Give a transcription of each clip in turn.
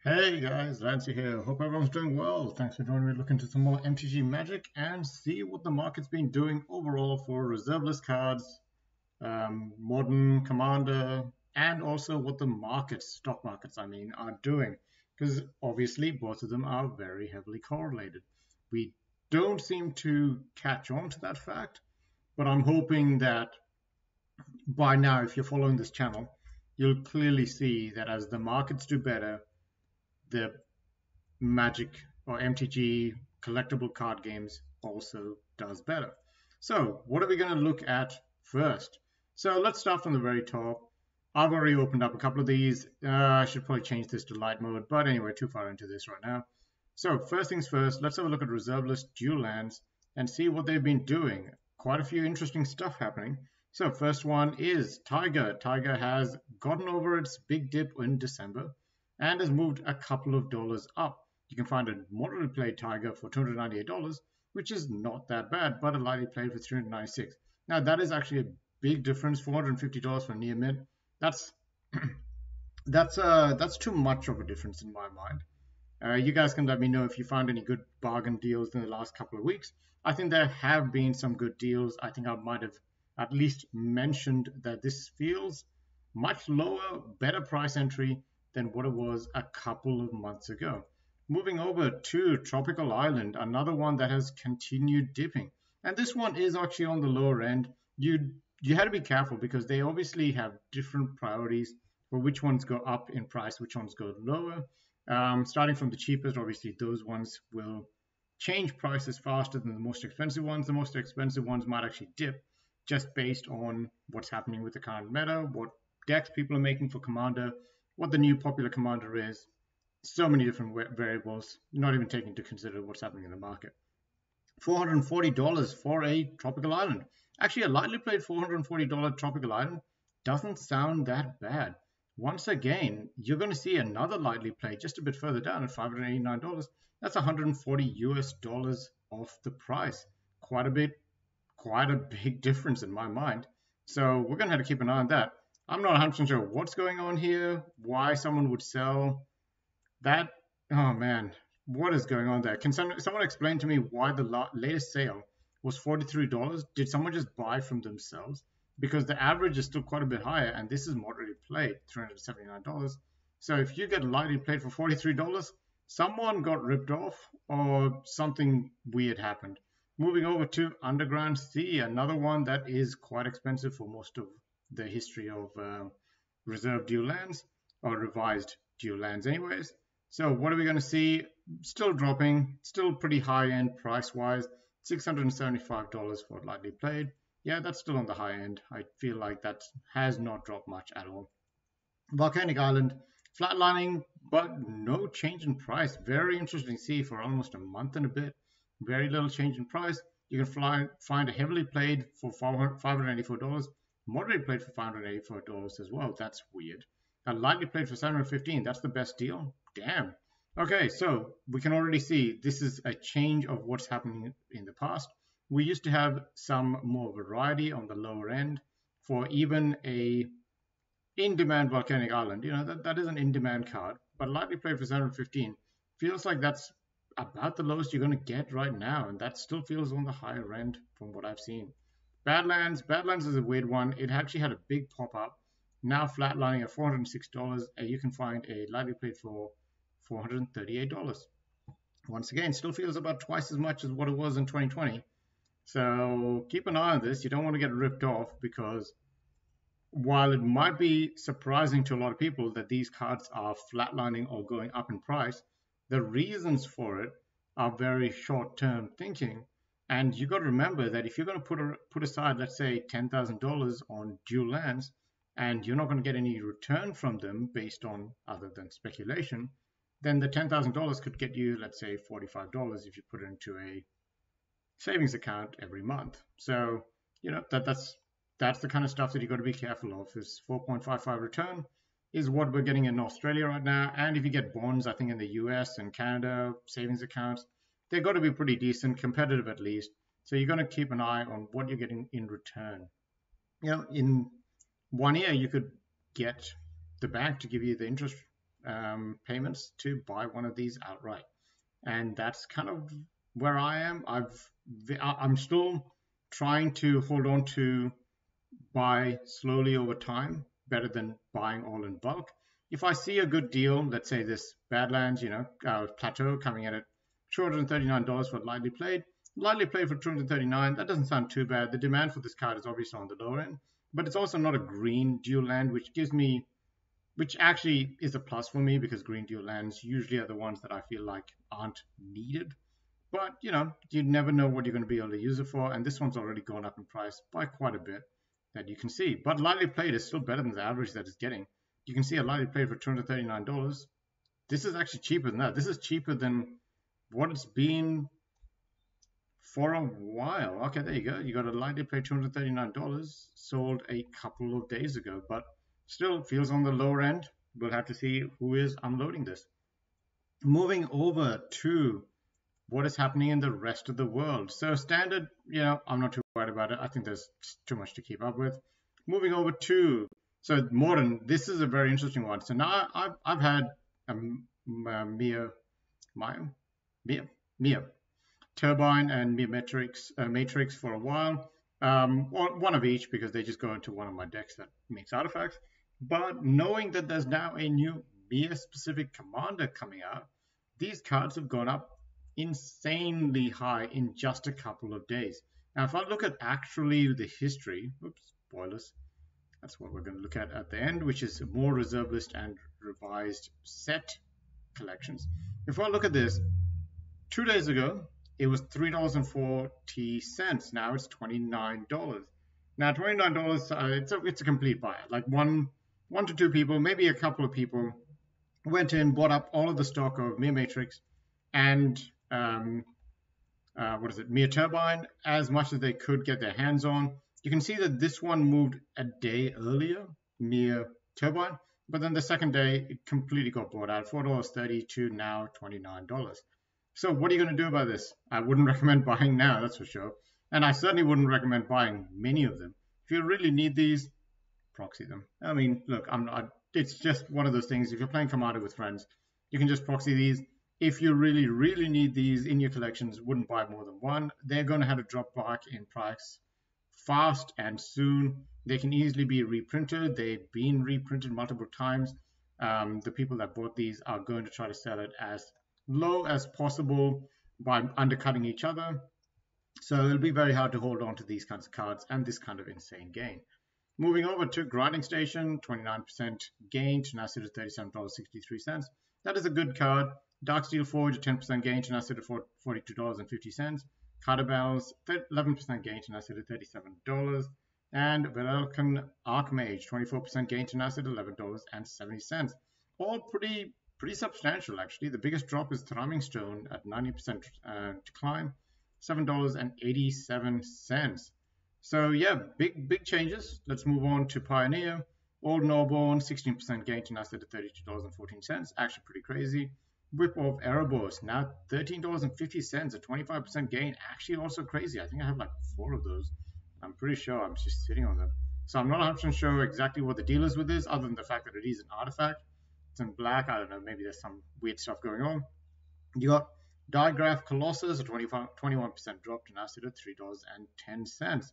Hey guys, Lancy here. Hope everyone's doing well. Thanks for joining me. Look into some more MTG Magic and see what the market's been doing overall for reserve list cards, modern, commander, and also what the markets, stock markets, are doing. Because obviously both of them are very heavily correlated. We don't seem to catch on to that fact, but I'm hoping that by now, if you're following this channel, you'll clearly see that as the markets do better, the Magic or MTG collectible card games also does better. So what are we going to look at first? So let's start from the very top. I've already opened up a couple of these. I should probably change this to light mode, but anyway, too far into this right now. So first things first, let's have a look at reserve list dual lands and see what they've been doing. Quite a few interesting stuff happening. So first one is Tiger. Tiger has gotten over its big dip in December and has moved a couple of dollars up. You can find a moderately played Tiger for $298, which is not that bad, but a lightly played for $396. Now that is actually a big difference. $450 for near mint. That's that's too much of a difference in my mind. You guys can let me know if you found any good bargain deals in the last couple of weeks. I think there have been some good deals. I think I might have at least mentioned that this feels much lower, better price entry than what it was a couple of months ago. Moving over to Tropical Island, another one that has continued dipping. And this one is actually on the lower end. You had to be careful because they obviously have different priorities for which ones go up in price, which ones go lower. Starting from the cheapest, obviously those ones will change prices faster than the most expensive ones. The most expensive ones might actually dip just based on what's happening with the current meta, what decks people are making for Commander, what the new popular Commander is. So many different variables, not even taking into consider what's happening in the market. $440 for a Tropical Island. Actually, a lightly played $440 Tropical Island doesn't sound that bad. Once again, you're going to see another lightly played just a bit further down at $589. That's $140 off the price. Quite a big difference in my mind. So we're going to have to keep an eye on that. I'm not 100% sure what's going on here, why someone would sell that. Oh man, what is going on there? Can someone explain to me why the latest sale was $43? Did someone just buy from themselves? Because the average is still quite a bit higher, and this is moderately played, $379. So if you get lightly played for $43, someone got ripped off or something weird happened. Moving over to Underground Sea, another one that is quite expensive for most of the history of reserved dual lands, or revised dual lands anyways. So what are we going to see? Still dropping, still pretty high end price wise, $675 for lightly played. Yeah, that's still on the high end. I feel like that has not dropped much at all. Volcanic Island, flatlining, but no change in price. Very interesting to see for almost a month and a bit. Very little change in price. You can find a heavily played for $584, moderately played for $584 as well. That's weird. A lightly played for $715. That's the best deal. Damn. Okay, so we can already see this is a change of what's happening in the past. We used to have some more variety on the lower end for even a in-demand Volcanic Island. You know, that is an in-demand card, but lightly played for 715 feels like that's about the lowest you're going to get right now, and that still feels on the higher end from what I've seen. Badlands is a weird one. It actually had a big pop-up, now flatlining at $406, and you can find a lightly played for $438. Once again, still feels about twice as much as what it was in 2020. So keep an eye on this. You don't want to get ripped off, because while it might be surprising to a lot of people that these cards are flatlining or going up in price, the reasons for it are very short-term thinking. And you got to remember that if you're going to put aside, let's say, $10,000 on dual lands, and you're not going to get any return from them based on other than speculation, then the $10,000 could get you, let's say, $45 if you put it into a savings account every month. So, you know, that's the kind of stuff that you got to be careful of. This 4.55 return is what we're getting in Australia right now. And if you get bonds, I think in the US and Canada, savings accounts, they've got to be pretty decent, competitive at least. So you're going to keep an eye on what you're getting in return. You know, in 1 year, you could get the bank to give you the interest payments to buy one of these outright. And that's kind of where I am. I'm still trying to hold on to buy slowly over time, better than buying all in bulk. If I see a good deal, let's say this Badlands, plateau coming in at $239 for lightly played for 239, that doesn't sound too bad. The demand for this card is obviously on the lower end, but it's also not a green dual land, which actually is a plus for me because green dual lands usually are the ones that I feel like aren't needed. But you never know what you're going to be able to use it for, and this one's already gone up in price by quite a bit that you can see. But lightly played is still better than the average that it's getting. You can see a lightly played for $239. This is actually cheaper than that. This is cheaper than what it's been for a while. Okay, there you go. You got a lightly played $239 sold a couple of days ago, but still feels on the lower end. We'll have to see who is unloading this. Moving over to what is happening in the rest of the world. So standard, I'm not too worried about it. I think there's too much to keep up with. Moving over to, so modern, this is a very interesting one. So now I've had a Mia Turbine and Mia Matrix for a while. One of each because they just go into one of my decks that makes artifacts. But knowing that there's now a new Mia specific commander coming out, these cards have gone up insanely high in just a couple of days. Now, if I look at actually the history, spoilers, that's what we're going to look at the end, which is more reserve list and revised set collections. If I look at this, 2 days ago, it was $3.40. Now it's $29. Now, $29, it's a complete buy. Like one to two people, maybe a couple of people went in, bought up all of the stock of Mia Matrix and Mia Turbine as much as they could get their hands on. You can see that this one moved a day earlier, Mia Turbine, but then the second day it completely got bought out, $4.30 to now $29. So what are you going to do about this? I wouldn't recommend buying now, that's for sure. And I certainly wouldn't recommend buying many of them. If you really need these, proxy them. I mean, look, it's just one of those things. If you're playing Commander with friends, you can just proxy these. If you really, really need these in your collections, wouldn't buy more than one. They're going to have to drop back in price fast and soon. They can easily be reprinted. They've been reprinted multiple times. The people that bought these are going to try to sell it as low as possible by undercutting each other. So it'll be very hard to hold on to these kinds of cards and this kind of insane gain. Moving over to Grinding Station, 29% gain to now sit at $37.63. That is a good card. Darksteel Forge, a 10% gain to now sit at $42.50. Carter Bells, 11% gain to now sit at $37. And Velelkin Archmage, 24% gain to now sit at $11.70. All pretty substantial, actually. The biggest drop is Thrumming Stone at 90% decline, $7.87. So yeah, big changes. Let's move on to Pioneer. Old Norborn, 16% gain to now sit at $32.14. Actually pretty crazy. Whip of Erebos, now $13.50, a 25% gain. Actually also crazy. I think I have like 4 of those. I'm pretty sure I'm just sitting on them. So I'm not 100% sure exactly what the deal is with this, other than the fact that it is an artifact. It's in black. I don't know. Maybe there's some weird stuff going on. You got Digraph Colossus, a 21% drop to now sit at $3.10.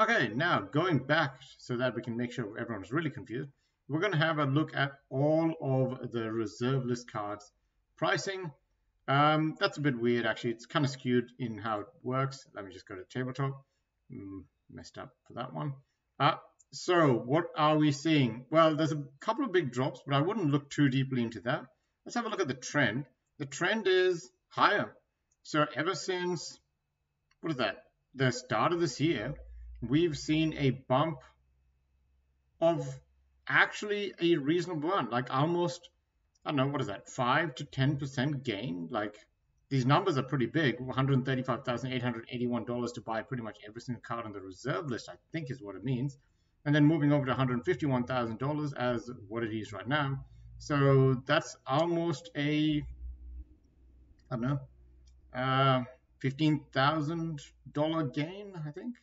Okay, now going back so that we can make sure everyone's really confused, we're going to have a look at all of the reserve list cards pricing. That's a bit weird, actually. It's kind of skewed in how it works. Let me just go to tabletop. Messed up for that one. So what are we seeing? Well, there's a couple of big drops, but I wouldn't look too deeply into that. Let's have a look at the trend. The trend is higher. So ever since, what is that? The start of this year, we've seen a bump of actually a reasonable one, like almost, I don't know, what is that, 5 to 10% gain? Like, these numbers are pretty big. $135,881 to buy pretty much every single card on the reserve list, I think is what it means. And then moving over to $151,000 as what it is right now. So that's almost a, I don't know, $15,000 gain, I think.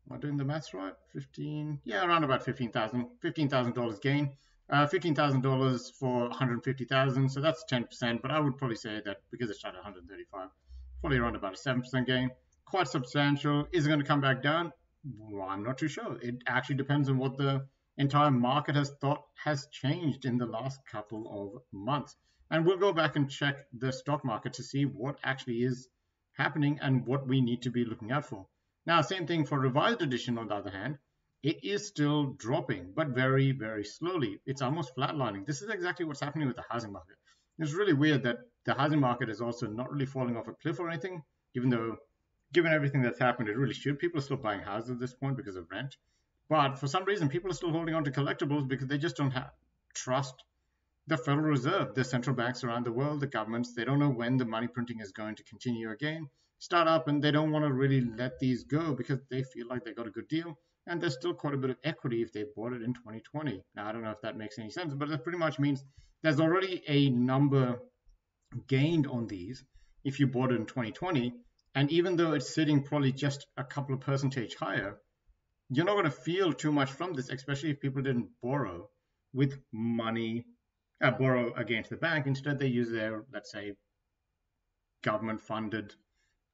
Am I doing the maths right? 15, yeah, around about $15,000 gain $15,000 for 150,000, so that's 10%. But I would probably say that because it started at 135, probably around about a 7% gain. Quite substantial. Is it going to come back down? Well, I'm not too sure. It actually depends on what the entire market has changed in the last couple of months. And we'll go back and check the stock market to see what actually is happening and what we need to be looking out for. Now, same thing for revised edition, on the other hand. It is still dropping, but very, very slowly. It's almost flatlining. This is exactly what's happening with the housing market. It's really weird that the housing market is also not really falling off a cliff or anything, even though, given everything that's happened, it really should. People are still buying houses at this point because of rent. But for some reason, people are still holding on to collectibles because they just don't trust the Federal Reserve, the central banks around the world, the governments. They don't know when the money printing is going to continue again, start up, and they don't want to really let these go because they feel like they got a good deal. And there's still quite a bit of equity if they bought it in 2020. Now, I don't know if that makes any sense, but that pretty much means there's already a number gained on these if you bought it in 2020. And even though it's sitting probably just a couple of percentage higher, you're not going to feel too much from this, especially if people didn't borrow with money, borrow against the bank. Instead, they use their, let's say, government-funded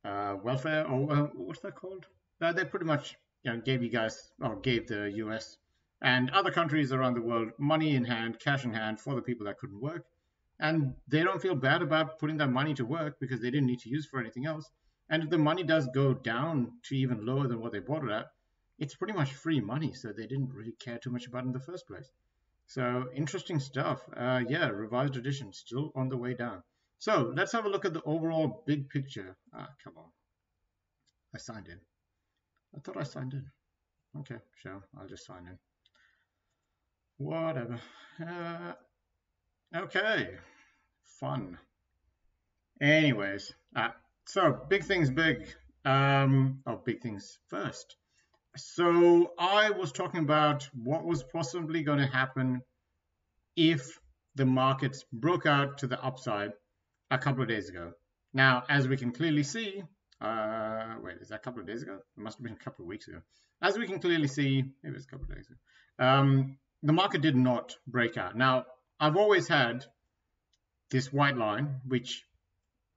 welfare, or what's that called? They pretty much gave the US and other countries around the world money in hand, cash in hand for the people that couldn't work. And they don't feel bad about putting that money to work because they didn't need to use for anything else. And if the money does go down to even lower than what they bought it at, it's pretty much free money. So they didn't really care too much about it in the first place. So interesting stuff. Yeah, revised edition still on the way down. So let's have a look at the overall big picture. Come on. I signed in. I thought I signed in. Okay, sure. I'll just sign in. Whatever. Okay. Fun. Anyways, so big things big. Big things first. So I was talking about what was possibly going to happen if the markets broke out to the upside a couple of days ago. Now, as we can clearly see, wait, is that a couple of days ago? It must have been a couple of weeks ago. As we can clearly see, maybe it was a couple of days ago, the market did not break out. Now, I've always had this white line, which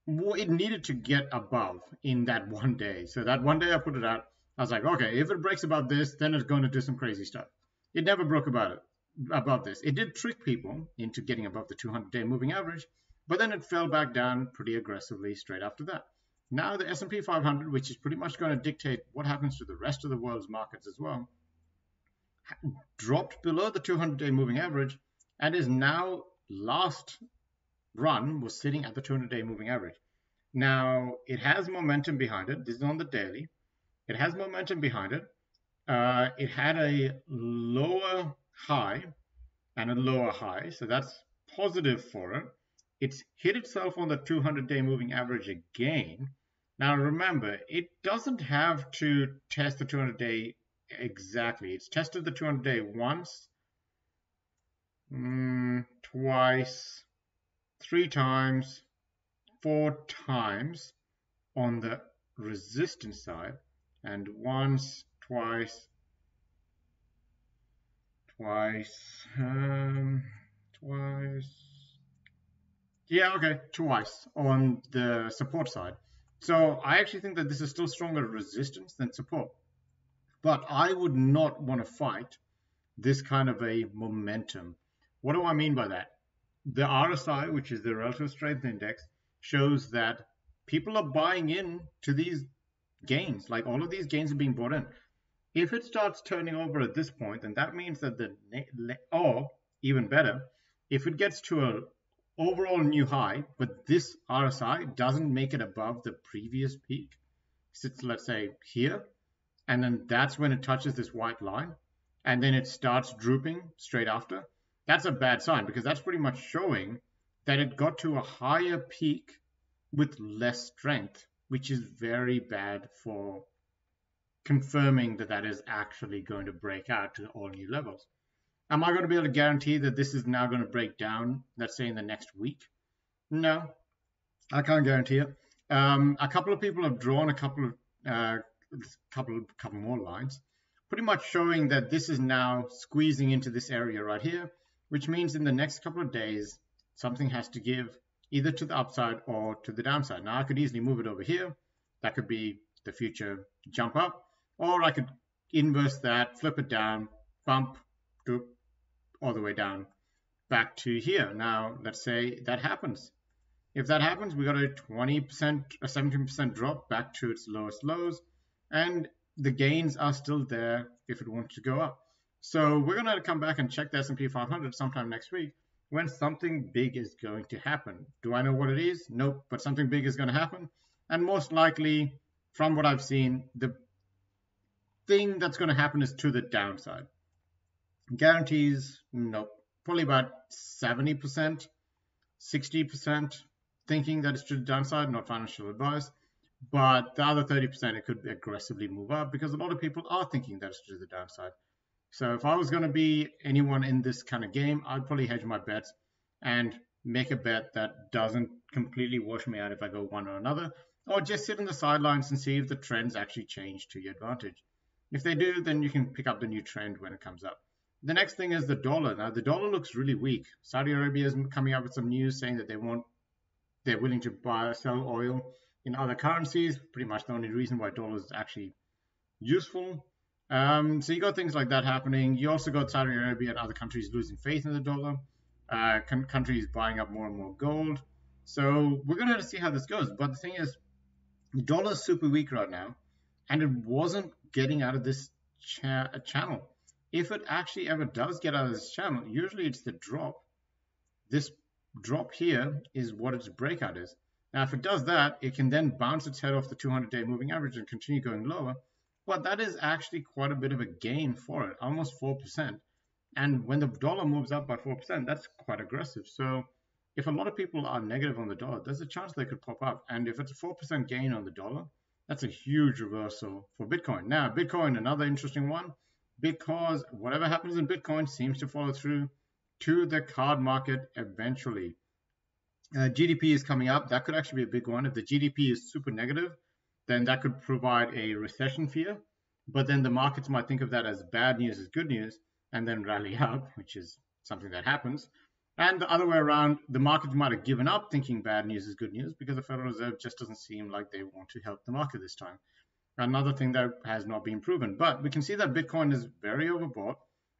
it needed to get above in that one day. So that one day I put it out. I was like, okay, if it breaks above this, then it's going to do some crazy stuff. It never broke above this. It did trick people into getting above the 200-day moving average, but then it fell back down pretty aggressively straight after that. Now the S&P 500, which is pretty much going to dictate what happens to the rest of the world's markets as well, dropped below the 200-day moving average and is now, last run was sitting at the 200-day moving average. Now it has momentum behind it. This is on the daily. It has momentum behind it. It had a lower high and a lower high, so that's positive for it. It's hit itself on the 200-day moving average again. Now remember, it doesn't have to test the 200-day exactly. It's tested the 200-day once, twice, 3 times, 4 times on the resistance side, and once, twice, twice on the support side. So I actually think that this is still stronger resistance than support. But I would not want to fight this kind of a momentum. What do I mean by that? The RSI, which is the Relative Strength Index, shows that people are buying in to these gains. Like all of these gains are being bought in. If it starts turning over at this point, then that means that or even better, if it gets to an overall new high, but this RSI doesn't make it above the previous peak, sits, let's say, here, and then that's when it touches this white line, and then it starts drooping straight after, that's a bad sign, because that's pretty much showing that it got to a higher peak with less strength, which is very bad for confirming that that is actually going to break out to all new levels. Am I going to be able to guarantee that this is now going to break down, let's say, in the next week? No, I can't guarantee it. A couple of people have drawn a couple more lines, pretty much showing that this is now squeezing into this area right here, which means in the next couple of days, something has to give either to the upside or to the downside. Now, I could easily move it over here. That could be the future jump up, or I could inverse that, flip it down, bump all the way down back to here. Now, let's say that happens. If that happens, we got a 20%, a 17% drop back to its lowest lows, and the gains are still there if it wants to go up. So we're going to come back and check the S&P 500 sometime next week when something big is going to happen. Do I know what it is? Nope, but something big is going to happen. And most likely, from what I've seen, the thing that's going to happen is to the downside. Guarantees, nope. Probably about 70%, 60% thinking that it's to the downside, not financial advice. But the other 30%, it could aggressively move up because a lot of people are thinking that it's to the downside. So if I was going to be anyone in this kind of game, I'd probably hedge my bets and make a bet that doesn't completely wash me out if I go one or another, or just sit on the sidelines and see if the trends actually change to your advantage. If they do, then you can pick up the new trend when it comes up. The next thing is the dollar. Now, the dollar looks really weak. Saudi Arabia is coming up with some news saying that they're willing to sell oil in other currencies. Pretty much the only reason why dollar is actually useful. So you got things like that happening. You also got Saudi Arabia and other countries losing faith in the dollar. Countries buying up more and more gold. So we're going to have to see how this goes. But the thing is, the dollar is super weak right now, and it wasn't getting out of this channel. If it actually ever does get out of this channel, usually it's the drop. This drop here is what its breakout is. Now, if it does that, it can then bounce its head off the 200-day moving average and continue going lower. But that is actually quite a bit of a gain for it, almost 4%. And when the dollar moves up by 4%, that's quite aggressive. So if a lot of people are negative on the dollar, there's a chance they could pop up. And if it's a 4% gain on the dollar, that's a huge reversal for Bitcoin. Now, Bitcoin, another interesting one, because whatever happens in Bitcoin seems to follow through to the card market eventually. GDP is coming up. That could actually be a big one. If the GDP is super negative, then that could provide a recession fear. But then the markets might think of that as bad news is good news and then rally up, which is something that happens. And the other way around, the markets might have given up thinking bad news is good news because the Federal Reserve just doesn't seem like they want to help the market this time. Another thing that has not been proven. But we can see that Bitcoin is very overbought.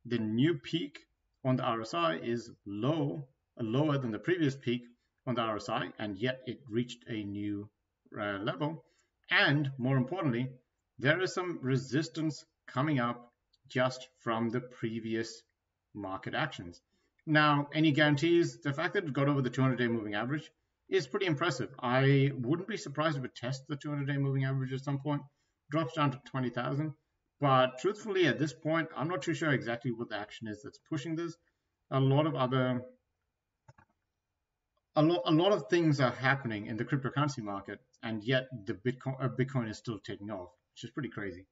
The new peak on the RSI is lower than the previous peak on the RSI, and yet it reached a new level. And more importantly, there is some resistance coming up just from the previous market actions. Now, any guarantees? The fact that it got over the 200-day moving average is pretty impressive. I wouldn't be surprised if it tests the 200-day moving average at some point, drops down to 20,000. But truthfully, at this point, I'm not too sure exactly what the action is that's pushing this. A lot of things are happening in the cryptocurrency market, and yet the Bitcoin is still taking off, which is pretty crazy.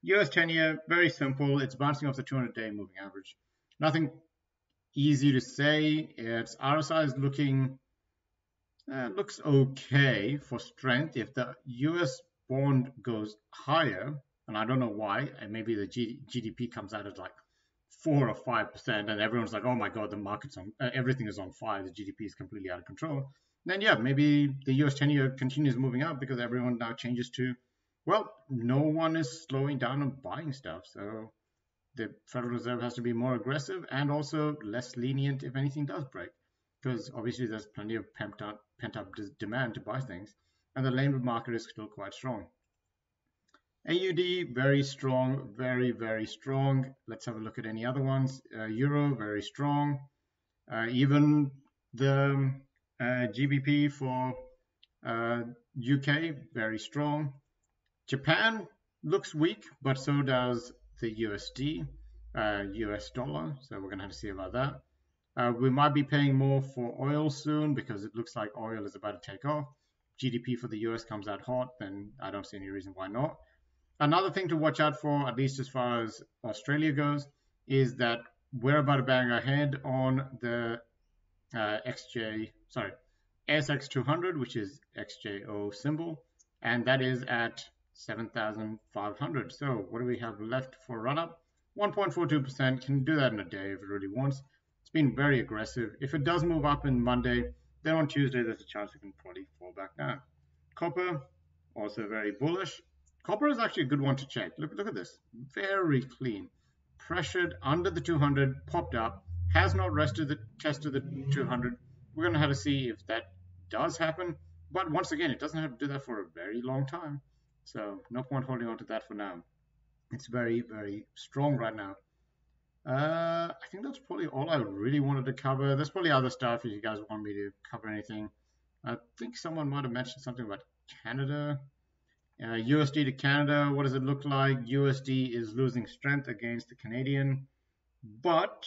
US 10-year, very simple. It's bouncing off the 200-day moving average. Nothing easy to say. Its RSI is looks okay for strength. If the US bond goes higher, and I don't know why, and maybe the GDP comes out at like 4 or 5%, and everyone's like, oh my god, the market's on, everything is on fire, the GDP is completely out of control, then yeah, maybe the US 10-year continues moving up because everyone now changes to, well, no one is slowing down on buying stuff, so the Federal Reserve has to be more aggressive and also less lenient if anything does break, because obviously there's plenty of pent-up demand to buy things, and the labor market is still quite strong. AUD, very strong, very, very strong. Let's have a look at any other ones. Euro, very strong. Even the GBP for UK, very strong. Japan looks weak, but so does the USD, US dollar. So we're going to have to see about that. We might be paying more for oil soon because it looks like oil is about to take off. GDP for the US comes out hot, then I don't see any reason why not. Another thing to watch out for, at least as far as Australia goes, is that we're about to bang ahead on the ASX 200, which is XJO symbol, and that is at 7,500. So what do we have left for run up? 1.42%. Can do that in a day if it really wants. It's been very aggressive. If it does move up in Monday, then on Tuesday there's a chance it can probably fall back down. Copper, also very bullish. Copper is actually a good one to check. Look at this. Very clean. Pressured under the 200, popped up, has not tested the 200. We're going to have to see if that does happen. But once again, it doesn't have to do that for a very long time. So no point holding on to that for now. It's very, very strong right now. I think that's probably all I really wanted to cover. There's probably other stuff if you guys want me to cover anything. I think someone might have mentioned something about Canada. USD to Canada, what does it look like? USD is losing strength against the Canadian, but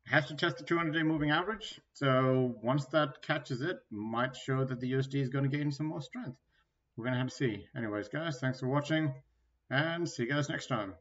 has to test the 200-day moving average. So once that catches it, might show that the USD is going to gain some more strength. We're going to have to see. Anyways, guys, thanks for watching, and see you guys next time.